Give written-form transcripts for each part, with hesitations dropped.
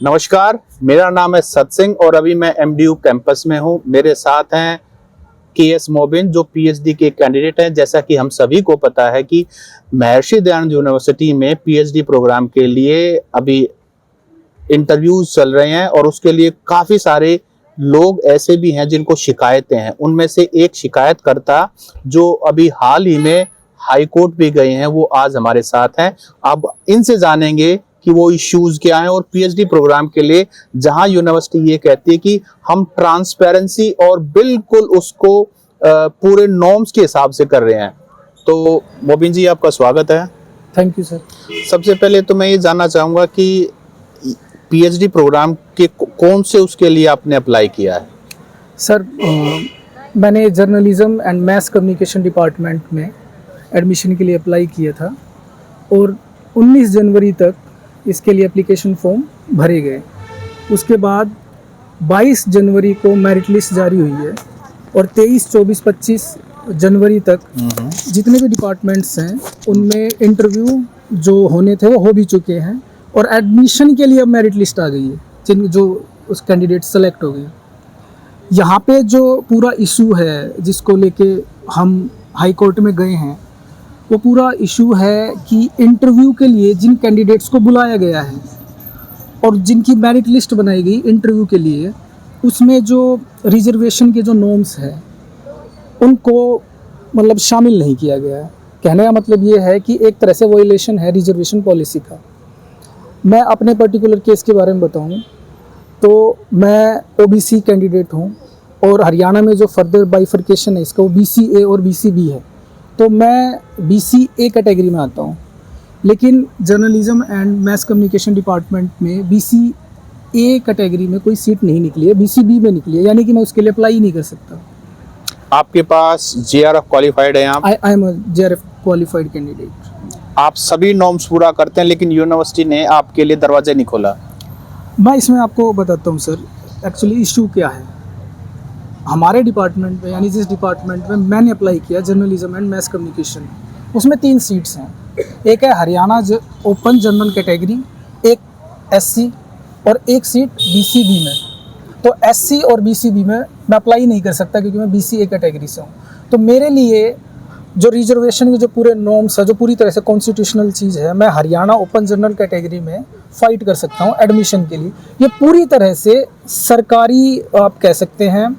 नमस्कार, मेरा नाम है सत्सिंह और अभी मैं एमडीयू कैंपस में हूँ। मेरे साथ हैं केएस मोबिन जो पीएचडी के कैंडिडेट हैं। जैसा कि हम सभी को पता है कि महर्षि दयानंद यूनिवर्सिटी में पीएचडी प्रोग्राम के लिए अभी इंटरव्यूज चल रहे हैं और उसके लिए काफ़ी सारे लोग ऐसे भी हैं जिनको शिकायतें हैं। उनमें से एक शिकायतकर्ता जो अभी हाल ही में हाई कोर्ट भी गए हैं, वो आज हमारे साथ हैं। अब इनसे जानेंगे कि वो इश्यूज क्या हैं और पीएचडी प्रोग्राम के लिए जहां यूनिवर्सिटी ये कहती है कि हम ट्रांसपेरेंसी और बिल्कुल उसको पूरे नॉर्म्स के हिसाब से कर रहे हैं। तो मोबिन जी, आपका स्वागत है। Thank you sir. सबसे पहले तो मैं ये जानना चाहूँगा कि पीएचडी प्रोग्राम के कौन से उसके लिए आपने अप्लाई किया है? सर मैंने journalism and mess communication department में एडमिशन के लिए अप्लाई किया था और 19 जनवरी तक इसके लिए एप्लीकेशन फॉर्म भरे गए। उसके बाद 22 जनवरी को मेरिट लिस्ट जारी हुई है और 23, 24, 25 जनवरी तक जितने भी डिपार्टमेंट्स हैं उनमें इंटरव्यू जो होने थे वो हो भी चुके हैं और एडमिशन के लिए अब मेरिट लिस्ट आ गई है जो उस कैंडिडेट सेलेक्ट हो गए। यहाँ पे जो पूरा इशू है जिसको लेके हम हाई कोर्ट में गए हैं, वो पूरा इशू है कि इंटरव्यू के लिए जिन कैंडिडेट्स को बुलाया गया है और जिनकी मेरिट लिस्ट बनाई गई इंटरव्यू के लिए, उसमें जो रिजर्वेशन के जो नॉर्म्स हैं उनको मतलब शामिल नहीं किया गया है। कहने का मतलब ये है कि एक तरह से वायलेशन है रिजर्वेशन पॉलिसी का। मैं अपने पर्टिकुलर केस के बारे में बताऊं तो मैं ओबीसी कैंडिडेट हूं और हरियाणा में जो फर्दर बाइफर्केशन है इसका वो बीसीए और बीसीबी है, तो मैं बीसीए कैटेगरी में आता हूं। लेकिन journalism and mess communication department में बीसीए कैटेगरी में कोई सीट नहीं निकली है, बीसीबी में निकली है, यानी कि मैं उसके लिए अप्लाई ही नहीं कर सकता। आपके पास जेआरएफ क्वालिफाइड है? आप? I am a JRF qualified candidate. आप सभी नॉर्म्स पूरा करते हैं लेकिन यूनिवर्सिटी ने आपके लिए दरवाजे नहीं खोला। मैं इसमें आपको बताता हूँ सर, एक्चुअली इशू क्या है। हमारे डिपार्टमेंट में यानी जिस डिपार्टमेंट में मैंने अप्लाई किया जर्नलिज्म एंड मैस कम्युनिकेशन, उसमें 3 सीट्स हैं। एक है हरियाणा ओपन जनरल कैटेगरी, एक एससी और एक सीट बीसीबी में। तो एससी और बीसीबी में मैं अप्लाई नहीं कर सकता क्योंकि मैं बीसीए कैटेगरी से हूँ। तो मेरे लिए जो रिजर्वेशन के जो पूरे नॉर्म्स है, जो पूरी तरह से कॉन्स्टिट्यूशनल चीज़ है, मैं हरियाणा ओपन जनरल कैटेगरी में फ़ाइट कर सकता हूँ एडमिशन के लिए। ये पूरी तरह से सरकारी आप कह सकते हैं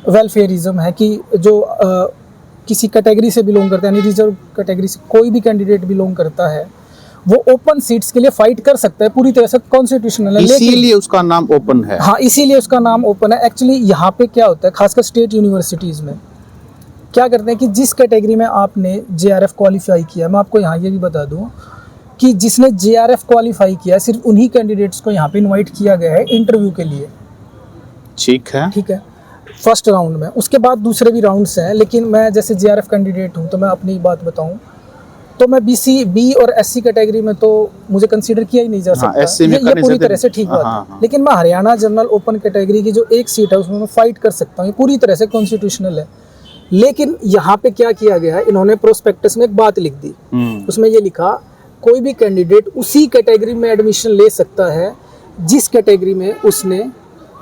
वेलफेयरिज्म है कि जो किसी कैटेगरी से बिलोंग करता है, यानी रिजर्व कैटेगरी से कोई भी कैंडिडेट बिलोंग करता है वो ओपन सीट्स के लिए फाइट कर सकता है, पूरी तरह से कॉन्स्टिट्यूशनल है। इसीलिए उसका नाम ओपन है। हाँ, इसीलिए उसका नाम ओपन है। एक्चुअली यहाँ पे क्या होता है, खासकर स्टेट यूनिवर्सिटीज़ में क्या करते हैं कि जिस कैटेगरी में आपने जेआरएफ क्वालिफाई किया, मैं आपको यहाँ ये भी बता दूँ कि जिसने जेआरएफ क्वालिफाई किया सिर्फ उन्हीं कैंडिडेट्स को यहाँ पे इनवाइट किया गया है इंटरव्यू के लिए। ठीक है। फर्स्ट राउंड में, उसके बाद दूसरे भी राउंड्स हैं, लेकिन मैं जैसे जेआरएफ कैंडिडेट हूँ तो मैं अपनी बात बताऊँ तो मैं बीसीबी और एससी कैटेगरी में तो मुझे कंसीडर किया ही नहीं जा सकता। ये पूरी तरह से ठीक बात है। लेकिन मैं हरियाणा जनरल ओपन कैटेगरी की जो एक सीट है उसमें मैं फाइट कर सकता हूँ, ये पूरी तरह से कॉन्स्टिट्यूशनल है। लेकिन यहाँ पे क्या किया गया है, इन्होंने प्रोस्पेक्टस में एक बात लिख दी, उसमें ये लिखा कोई भी कैंडिडेट उसी कैटेगरी में एडमिशन ले सकता है जिस कैटेगरी में उसने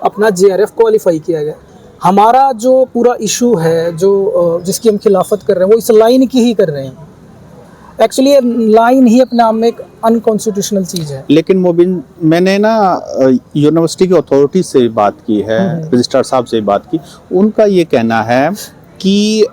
अपना जेआरएफ क्वालिफाई किया गया। हमारा जो पूरा इशू है जो जिसकी हम खिलाफत कर रहे हैं वो इस लाइन की ही कर रहे हैं। एक्चुअली ये लाइन ही अपने आप में एक अनकॉन्स्टिट्यूशनल चीज़ है। लेकिन मोबिन, मैंने ना यूनिवर्सिटी की अथॉरिटी से बात की है, रजिस्ट्रार साहब से बात की, उनका ये कहना है कि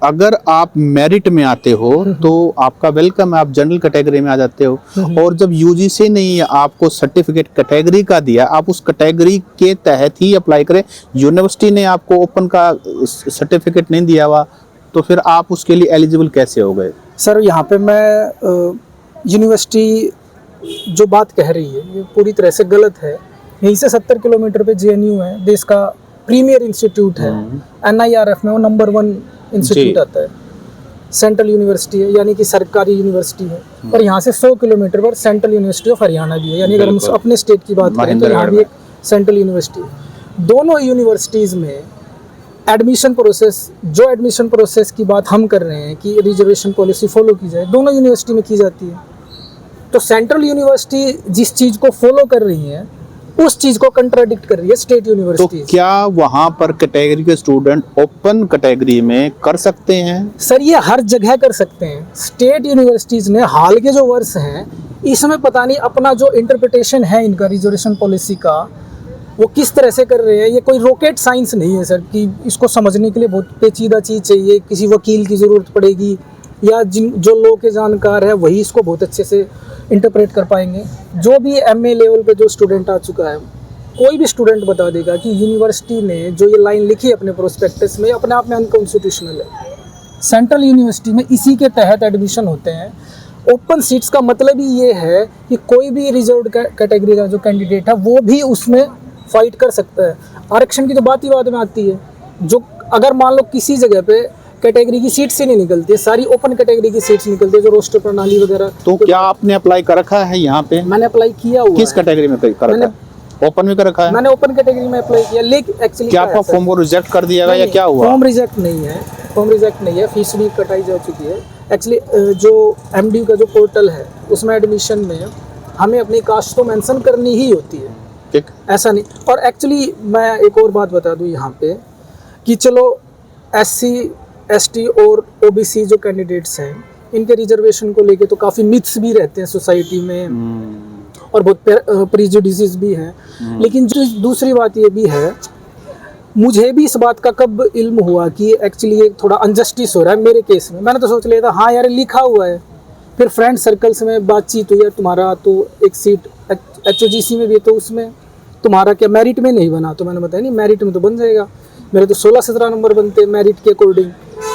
अगर आप मेरिट में आते हो तो आपका वेलकम है, आप जनरल कैटेगरी में आ जाते हो। और जब यूजीसी ने आपको सर्टिफिकेट कैटेगरी का दिया, आप उस कैटेगरी के तहत ही अप्लाई करें। यूनिवर्सिटी ने आपको ओपन का सर्टिफिकेट नहीं दिया हुआ तो फिर आप उसके लिए एलिजिबल कैसे हो गए? सर यहाँ पे मैं यूनिवर्सिटी जो बात कह रही है ये पूरी तरह से गलत है। यहीं से 70 किलोमीटर पे जेएनयू है, देश का प्रीमियर इंस्टीट्यूट है। एनआईआरएफ में वो नंबर 1 इंस्टीट्यूट आता है। सेंट्रल यूनिवर्सिटी है, यानी कि सरकारी यूनिवर्सिटी है। और यहाँ से 100 किलोमीटर पर सेंट्रल यूनिवर्सिटी ऑफ हरियाणा भी है, यानी अगर हम अपने स्टेट की बात करें तो यहाँ भी एक सेंट्रल यूनिवर्सिटी है। दोनों यूनिवर्सिटीज़ में एडमिशन प्रोसेस की बात हम कर रहे हैं कि रिजर्वेशन पॉलिसी फॉलो की जाए, दोनों यूनिवर्सिटी में की जाती है। तो सेंट्रल यूनिवर्सिटी जिस चीज़ को फॉलो कर रही है उस चीज़ को कंट्राडिक्ट कर रही है स्टेट तो यूनिवर्सिटी। क्या वहां पर कैटेगरी के स्टूडेंट ओपन कैटेगरी में कर सकते हैं? सर ये हर जगह कर सकते हैं। स्टेट यूनिवर्सिटीज़ ने हाल के जो वर्ष हैं इसमें पता नहीं अपना जो इंटरप्रिटेशन है इनका रिजर्वेशन पॉलिसी का वो किस तरह से कर रहे हैं। ये कोई रॉकेट साइंस नहीं है सर कि इसको समझने के लिए बहुत पेचीदा चीज़ चाहिए, किसी वकील की ज़रूरत पड़ेगी या जो लॉ के जानकार है वही इसको बहुत अच्छे से इंटरप्रेट कर पाएंगे। जो भी एमए लेवल पे जो स्टूडेंट आ चुका है कोई भी स्टूडेंट बता देगा कि यूनिवर्सिटी ने जो ये लाइन लिखी है अपने प्रोस्पेक्टस में अपने आप में अनकॉन्स्टिट्यूशनल है। सेंट्रल यूनिवर्सिटी में इसी के तहत एडमिशन होते हैं। ओपन सीट्स का मतलब ही ये है कि कोई भी रिजर्व्ड कैटेगरी का जो कैंडिडेट है वो भी उसमें फाइट कर सकता है। आरक्षण की तो बात ही बाद में आती है। जो अगर मान लो किसी जगह पे कैटेगरी की सीट्स ही नहीं निकलती है, सारी ओपन कैटेगरी की सीट्स निकलती है जो रोस्टर प्रणाली वगैरह। तो क्या आपने अप्लाई कर रखा है यहाँ पे? मैंने अप्लाई किया हुआ किस कैटेगरी में कर रखा है? ओपन में कर रखा है? मैंने ओपन कैटेगरी में अप्लाई किया, लेकिन एक्चुअली क्या आपका फॉर्म को रिजेक्ट कर दिया गया या क्या हुआ? फॉर्म रिजेक्ट नहीं है, फॉर्म रिजेक्ट नहीं है, फीस भी कटाई जा चुकी है। एक्चुअली जो एमडी का जो पोर्टल है उसमें एडमिशन में हमें अपनी कास्ट तो मेंशन करनी ही होती है, ठीक, ऐसा नहीं। और एक्चुअली मैं एक और बात बता दूं यहाँ पे कि चलो एससी एसटी और ओबीसी जो कैंडिडेट्स हैं इनके रिजर्वेशन को लेके तो काफ़ी मिथ्स भी रहते हैं सोसाइटी में और बहुत प्रीजुडिसेस भी हैं। लेकिन जो दूसरी बात ये भी है, मुझे भी इस बात का कब इल्म हुआ कि एक्चुअली ये थोड़ा अनजस्टिस हो रहा है मेरे केस में। मैंने तो सोच लिया था हाँ यार लिखा हुआ है, फिर फ्रेंड सर्कल्स में बातचीत हुई है, तुम्हारा तो एक सीट HOGC में भी है तो उसमें तुम्हारा क्या मेरिट में नहीं बना? तो मैंने बताया नहीं मेरिट में तो बन जाएगा, मेरे तो 16-17 नंबर बनते हैं मेरिट के अकॉर्डिंग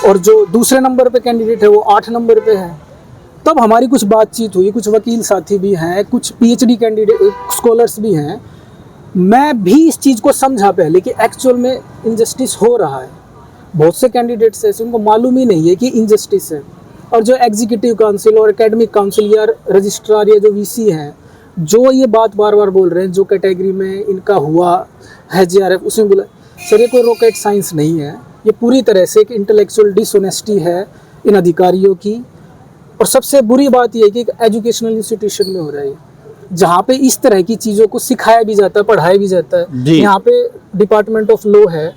और जो दूसरे नंबर पे कैंडिडेट है वो 8 नंबर पे है। तब हमारी कुछ बातचीत हुई, कुछ वकील साथी भी हैं, कुछ PhD कैंडिडेट स्कॉलर्स भी हैं। मैं भी इस चीज़ को समझा पहले कि एक्चुअल में इनजस्टिस हो रहा है। बहुत से कैंडिडेट्स ऐसे उनको मालूम ही नहीं है कि इनजस्टिस है। और जो एग्जीक्यूटिव काउंसिल और एकेडमिक काउंसिल या रजिस्ट्रार या जो VC हैं जो ये बात बार बार बोल रहे हैं जो कैटेगरी में इनका हुआ है JRF, उसमें बोला सर ये कोई रॉकेट साइंस नहीं है, ये पूरी तरह से एक इंटेलेक्चुअल डिसऑनेस्टी है इन अधिकारियों की। और सबसे बुरी बात यह है कि एक एजुकेशनल इंस्टीट्यूशन में हो रहा है जहाँ पे इस तरह की चीज़ों को सिखाया भी जाता है, पढ़ाया भी जाता है। यहाँ पे डिपार्टमेंट ऑफ लॉ है,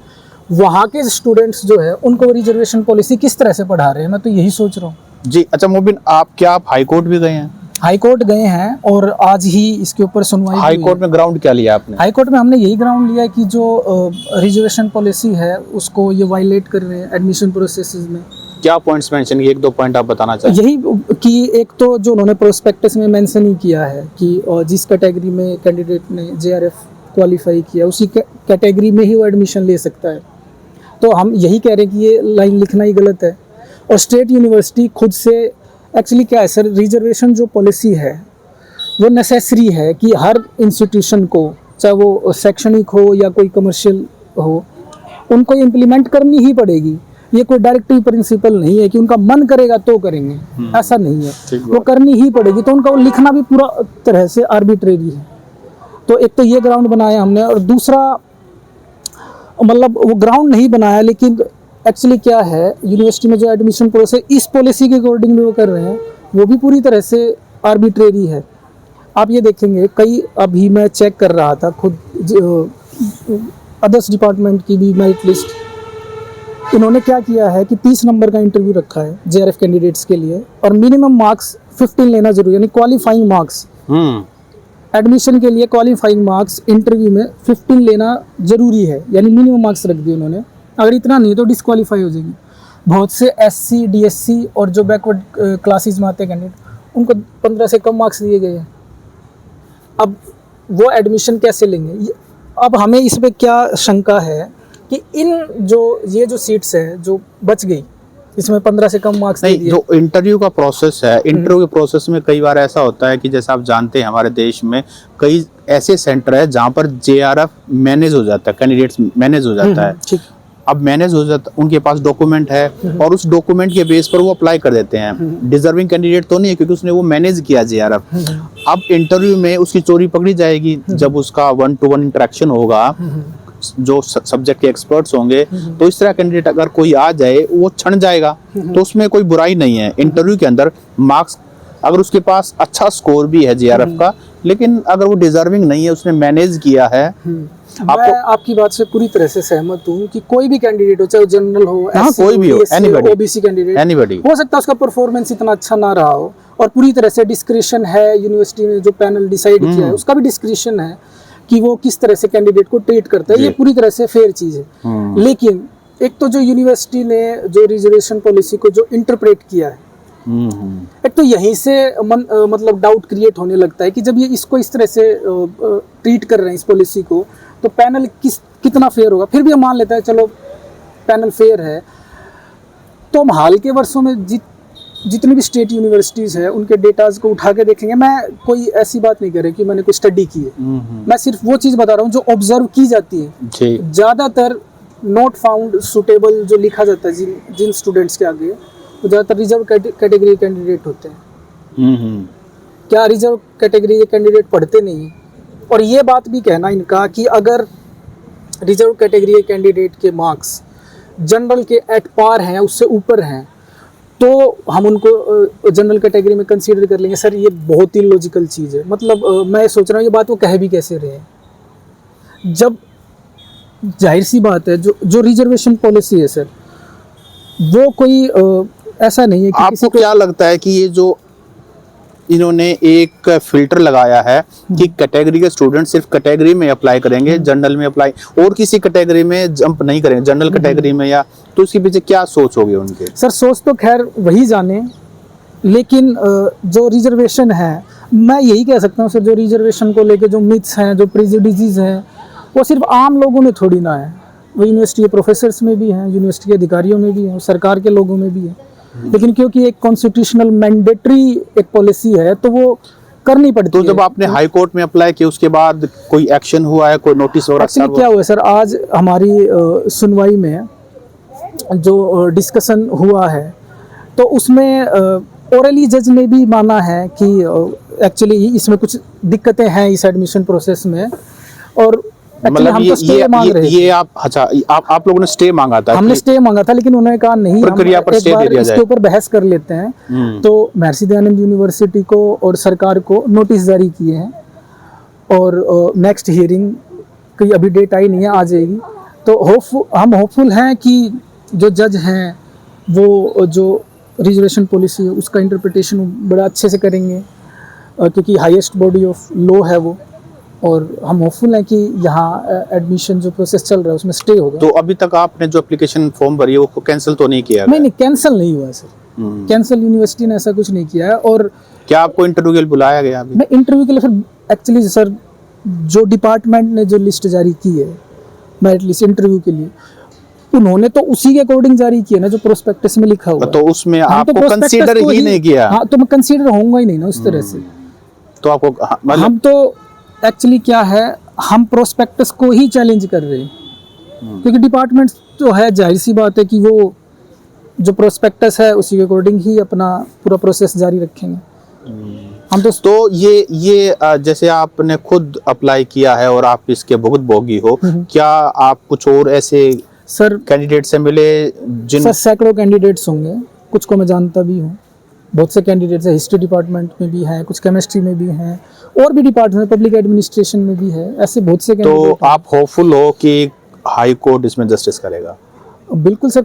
वहाँ के स्टूडेंट्स जो है उनको रिजर्वेशन पॉलिसी किस तरह से पढ़ा रहे हैं, मैं तो यही सोच रहा हूँ। जी अच्छा मोबिन, आप हाई कोर्ट भी गए हैं? हाई कोर्ट गए हैं और आज ही इसके ऊपर सुनवाई। हाई कोर्ट में ग्राउंड क्या लिया आपने? हाई कोर्ट में हमने यही ग्राउंड लिया कि जो रिजर्वेशन पॉलिसी है उसको ये वायलेट कर रहे हैं एडमिशन प्रोसेसेस में। क्या पॉइंट्स मेंशन किए? 1-2 पॉइंट आप बताना चाहें? यही कि एक तो जो उन्होंने प्रोस्पेक्टस में मेंशन ही किया है कि जिस कैटेगरी में कैंडिडेट ने JRF क्वालिफाई किया उसी कैटेगरी में ही वो एडमिशन ले सकता है। तो हम यही कह रहे हैं कि ये लाइन लिखना ही गलत है। और स्टेट यूनिवर्सिटी खुद से एक्चुअली क्या है सर, रिजर्वेशन जो पॉलिसी है वो नेसेसरी है कि हर इंस्टीट्यूशन को, चाहे वो शैक्षणिक हो या कोई कमर्शियल हो, उनको इम्प्लीमेंट करनी ही पड़ेगी। ये कोई डायरेक्टिव प्रिंसिपल नहीं है कि उनका मन करेगा तो करेंगे, ऐसा नहीं है, वो करनी ही पड़ेगी। तो उनका वो लिखना भी पूरा तरह से आर्बिट्रेरी है। तो एक तो ये ग्राउंड बनाया हमने, और दूसरा मतलब वो ग्राउंड नहीं बनाया, लेकिन एक्चुअली क्या है यूनिवर्सिटी में जो एडमिशन प्रोसेस इस पॉलिसी के अकॉर्डिंग वो कर रहे हैं वो भी पूरी तरह से आर्बिट्रेरी है। आप ये देखेंगे कई, अभी मैं चेक कर रहा था खुद अदर्स डिपार्टमेंट की भी मेरिट लिस्ट, इन्होंने क्या किया है कि 30 नंबर का इंटरव्यू रखा है JRF कैंडिडेट्स के लिए और मिनिमम मार्क्स 15 लेना जरूरी, यानी क्वालिफाइंग मार्क्स। एडमिशन के लिए क्वालिफाइंग मार्क्स इंटरव्यू में 15 लेना जरूरी है, यानी मिनिमम मार्क्स रख दिए उन्होंने। अगर इतना नहीं तो डिस्क्वालीफाई हो जाएगी। बहुत से SC DSC और जो बैकवर्ड क्लासेस में आते हैं कैंडिडेट उनको 15 से कम मार्क्स दिए गए हैं। अब वो एडमिशन कैसे लेंगे? अब हमें इस पे क्या शंका है कि ये जो सीट्स है जो बच गई इसमें 15 से कम मार्क्स नहीं, जो इंटरव्यू का प्रोसेस है, इंटरव्यू के प्रोसेस में कई बार ऐसा होता है कि जैसे आप जानते हैं हमारे देश में कई ऐसे सेंटर है जहाँ पर JRF मैनेज हो जाता है, कैंडिडेट्स मैनेज हो जाता है। ठीक, अब मैनेज हो जाता, उनके पास डॉक्यूमेंट है और उस डॉक्यूमेंट के बेस पर वो अप्लाई कर देते हैं। डिजर्विंग कैंडिडेट तो नहीं है क्योंकि उसने वो मैनेज किया JRF। अब इंटरव्यू में उसकी चोरी पकड़ी जाएगी जब उसका 1-to-1 इंटरेक्शन होगा, जो सब्जेक्ट के एक्सपर्ट्स होंगे, तो इस तरह कैंडिडेट अगर कोई आ जाए वो छन जाएगा। तो उसमें कोई बुराई नहीं है। इंटरव्यू के अंदर मार्क्स अगर उसके पास अच्छा स्कोर भी है जेआरएफ का, लेकिन अगर वो डिजर्विंग नहीं है, उसने मैनेज किया है। मैं आपकी बात से पूरी तरह से सहमत हूँ कि कोई भी कैंडिडेट हो, चाहे जनरल हो, हाँ, कोई भी हो, एनीबॉडी, ओबीसी कैंडिडेट, एनीबॉडी, हो सकता है उसका परफॉर्मेंस इतना अच्छा ना रहा हो, और पूरी तरह से डिस्क्रिशन है, यूनिवर्सिटी ने जो पैनल डिसाइड किया है उसका भी डिस्क्रिशन है कि वो किस तरह से कैंडिडेट को ट्रीट करता है, ये पूरी तरह से फेयर चीज है। लेकिन एक तो जो यूनिवर्सिटी ने जो रिजर्वेशन पॉलिसी को जो इंटरप्रेट किया है, एक तो यहीं से मतलब डाउट क्रिएट होने लगता है कि जब ये इसको इस तरह से ट्रीट कर रहे हैं इस पॉलिसी को, तो पैनल कितना फेयर होगा। फिर भी हम मान लेते हैं चलो पैनल फेयर है, तो हम हाल के वर्षों में जितनी भी स्टेट यूनिवर्सिटीज़ है उनके डेटाज को उठा के देखेंगे। मैं कोई ऐसी बात नहीं कर रही कि मैंने कोई स्टडी की है, मैं सिर्फ वो चीज़ बता रहा हूँ जो ऑब्जर्व की जाती है। ज़्यादातर नॉट फाउंड सुटेबल जो लिखा जाता है जिन स्टूडेंट्स के आगे, वो ज़्यादातर रिजर्व कैटेगरी कैंडिडेट होते हैं। क्या रिजर्व कैटेगरी के कैंडिडेट पढ़ते नहीं हैं? और ये बात भी कहना इनका कि अगर रिजर्व कैटेगरी के कैंडिडेट के मार्क्स जनरल के एट पार हैं, उससे ऊपर हैं, तो हम उनको जनरल कैटेगरी में कंसीडर कर लेंगे। सर ये बहुत ही लॉजिकल चीज़ है। मतलब मैं सोच रहा हूँ ये बात वो कह भी कैसे रहे हैं, जब जाहिर सी बात है जो रिजर्वेशन पॉलिसी है सर, वो कोई ऐसा नहीं है कि आपको क्या लगता है कि ये जो इन्होंने एक फिल्टर लगाया है कि कैटेगरी के स्टूडेंट सिर्फ कैटेगरी में अप्लाई करेंगे, जनरल में अप्लाई और किसी कैटेगरी में जंप नहीं करेंगे, जनरल कैटेगरी में, या तो इसके पीछे क्या सोच होगी उनके? सर सोच तो खैर वही जाने, लेकिन जो रिजर्वेशन है, मैं यही कह सकता हूँ सर, जो रिजर्वेशन को लेके जो मिथ्स हैं, जो प्रेजुडिसेस हैं, वो सिर्फ आम लोगों में थोड़ी ना है, वो यूनिवर्सिटी के प्रोफेसर्स में भी हैं, यूनिवर्सिटी के अधिकारियों में भी हैं, सरकार के लोगों में भी है। लेकिन क्योंकि एक कॉन्स्टिट्यूशनल मैंडेटरी एक पॉलिसी है तो वो करनी पड़ती है। तो जब आपने हाई कोर्ट में अप्लाई किया उसके बाद कोई एक्शन हुआ है, कोई नोटिस वगैरह? एक्चुअली क्या हुआ सर, आज हमारी सुनवाई में जो डिस्कशन हुआ है तो उसमें ओरली जज ने भी माना है कि एक्चुअली इसमें कुछ दिक्कतें हैं इस एडमिशन प्रोसेस में, और मतलब हम तो स्टे मांग रहे थे। आप लोगों ने स्टे मांगा था? हमने स्टे मांगा था, लेकिन उन्होंने कहा नहीं, प्रक्रिया पर स्टे दे दिया जाए, इसके ऊपर बहस कर लेते हैं। तो महर्षि दयानंद यूनिवर्सिटी को और सरकार को नोटिस जारी किए हैं, और नेक्स्ट हियरिंग की अभी डेट आई नहीं है, आ जाएगी। तो हम होपफुल हैं कि जो जज हैं वो जो रिजर्वेशन पॉलिसी है उसका इंटरप्रिटेशन बड़ा अच्छे से करेंगे, क्योंकि हाईएस्ट बॉडी ऑफ लॉ है वो, और हम होपफुल हैं कि यहाँ एडमिशन जो प्रोसेस चल रहा है उसमें स्टे होगा। तो अभी तक आपने जो एप्लीकेशन फॉर्म भरी है वो कैंसिल तो नहीं किया? नहीं, कैंसिल नहीं हुआ है सर, कैंसिल यूनिवर्सिटी ने ऐसा कुछ नहीं किया है। और क्या आपको इंटरव्यू के लिए बुलाया गया अभी? मैं इंटरव्यू के लिए फिर एक्चुअली सर जो डिपार्टमेंट ने जो लिस्ट जारी की है मेरिट लिस्ट इंटरव्यू के लिए, उन्होंने तो उसी के अकॉर्डिंग जारी किया ना जो प्रोस्पेक्टस में लिखा हुआ है। तो उसमें आपको कंसीडर ही नहीं किया? हाँ, तो मैं कंसीडर होऊंगा ही नहीं ना उस तरह से। तो आपको हम तो एक्चुअली क्या है, हम प्रोस्पेक्टस को ही चैलेंज कर रहे हैं, क्योंकि डिपार्टमेंट तो है, जाहिर सी बात है कि वो जो प्रोस्पेक्टस है उसी के अकॉर्डिंग ही अपना पूरा प्रोसेस जारी रखेंगे। हम तो ये जैसे आपने खुद अप्लाई किया है और आप इसके बहुत भोगी हो, क्या आप कुछ और ऐसे सर कैंडिडेट से मिले सर सैकड़ों कैंडिडेट्स होंगे, कुछ को मैं जानता भी हूँ, बहुत से कैंडिडेट्स है, हिस्ट्री डिपार्टमेंट में भी हैं, कुछ केमिस्ट्री में भी हैं, और भी डिपार्टमेंट पब्लिक एडमिनिस्ट्रेशन में भी है, ऐसे बहुत से कैंडिडेट। तो आप होपफुल हो कि हाई कोर्ट इसमें जस्टिस करेगा? बिल्कुल सर,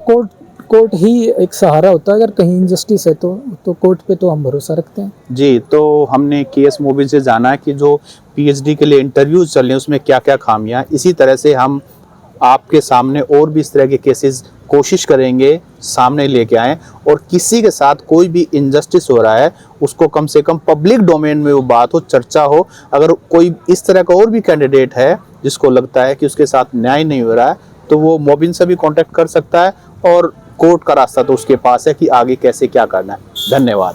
कोर्ट ही एक सहारा होता है, अगर कहीं इनजस्टिस है तो कोर्ट पे तो हम भरोसा रखते हैं जी। तो हमने केएस मोबिन से जाना है कि जो पीएचडी के लिए इंटरव्यूज चल रहे हैं उसमें क्या क्या खामियां, इसी तरह से हम आपके सामने और भी इस तरह के केसेस कोशिश करेंगे सामने लेके आएं, और किसी के साथ कोई भी इनजस्टिस हो रहा है उसको कम से कम पब्लिक डोमेन में वो बात हो, चर्चा हो। अगर कोई इस तरह का और भी कैंडिडेट है जिसको लगता है कि उसके साथ न्याय नहीं हो रहा है, तो वो मोबिन से भी कांटेक्ट कर सकता है, और कोर्ट का रास्ता तो उसके पास है कि आगे कैसे क्या करना है। धन्यवाद।